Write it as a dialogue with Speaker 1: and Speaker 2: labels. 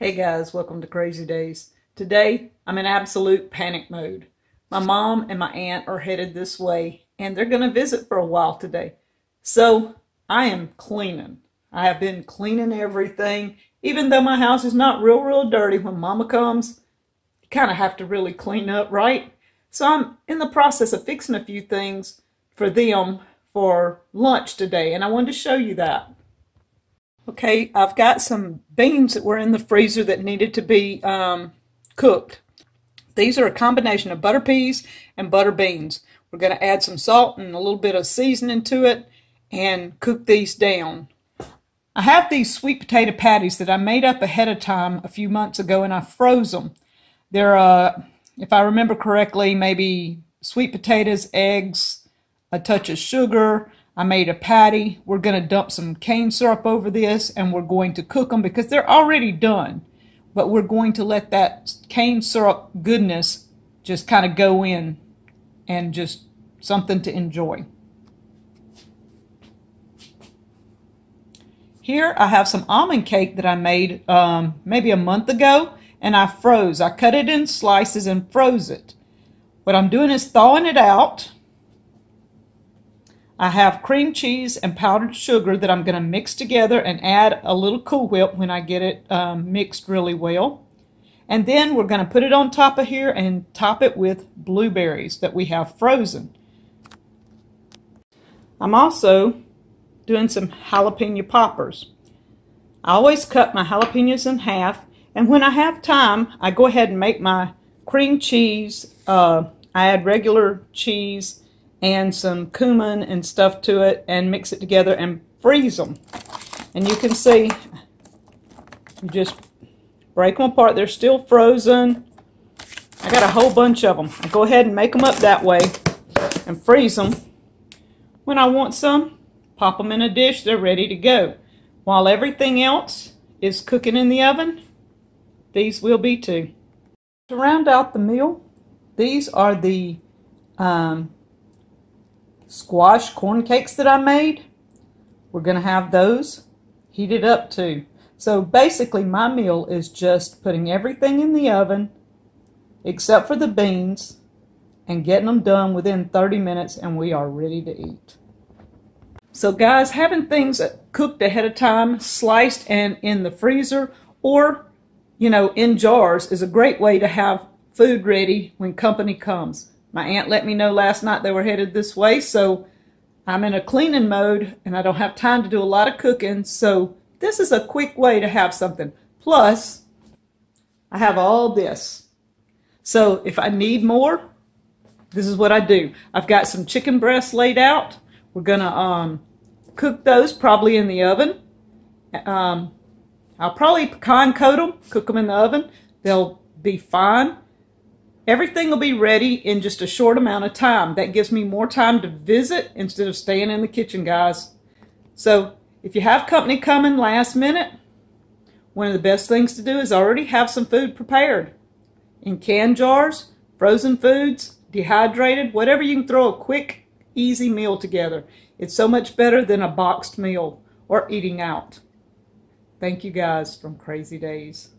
Speaker 1: Hey guys, welcome to Crazy Days. Today, I'm in absolute panic mode. My mom and my aunt are headed this way, and they're going to visit for a while today. So, I am cleaning. I have been cleaning everything. Even though my house is not real dirty, when Mama comes, you kind of have to really clean up, right? So, I'm in the process of fixing a few things for them for lunch today, and I wanted to show you that. Okay, I've got some beans that were in the freezer that needed to be cooked. These are a combination of butter peas and butter beans. We're going to add some salt and a little bit of seasoning to it and cook these down. I have these sweet potato patties that I made up ahead of time a few months ago, and I froze them. They're, if I remember correctly, maybe sweet potatoes, eggs, a touch of sugar. I made a patty. We're going to dump some cane syrup over this, and we're going to cook them because they're already done. But we're going to let that cane syrup goodness just kind of go in and just something to enjoy. Here I have some almond cake that I made maybe a month ago, and I froze. I cut it in slices and froze it. What I'm doing is thawing it out. I have cream cheese and powdered sugar that I'm going to mix together and add a little Cool Whip when I get it mixed really well. And then we're going to put it on top of here and top it with blueberries that we have frozen. I'm also doing some jalapeno poppers. I always cut my jalapenos in half, and when I have time, I go ahead and make my cream cheese. I add regular cheese and some cumin and stuff to it and mix it together and freeze them. And you can see, you just break them apart. They're still frozen. I got a whole bunch of them. I go ahead and make them up that way and freeze them. When I want some, pop them in a dish. They're ready to go. While everything else is cooking in the oven, these will be too. To round out the meal, these are the squash corn cakes that I made. We're going to have those heated up too. So basically my meal is just putting everything in the oven except for the beans and getting them done within 30 minutes, and we are ready to eat. So guys, having things cooked ahead of time, sliced and in the freezer, or in jars, is a great way to have food ready when company comes. My aunt let me know last night they were headed this way, so I'm in a cleaning mode and I don't have time to do a lot of cooking, so this is a quick way to have something. Plus, I have all this. So if I need more, this is what I do. I've got some chicken breasts laid out. We're going to cook those probably in the oven. I'll probably pecan coat them, cook them in the oven. They'll be fine. Everything will be ready in just a short amount of time. That gives me more time to visit instead of staying in the kitchen, guys. So if you have company coming last minute, one of the best things to do is already have some food prepared. In canned jars, frozen foods, dehydrated, whatever, you can throw a quick, easy meal together. It's so much better than a boxed meal or eating out. Thank you guys from Crazy Days.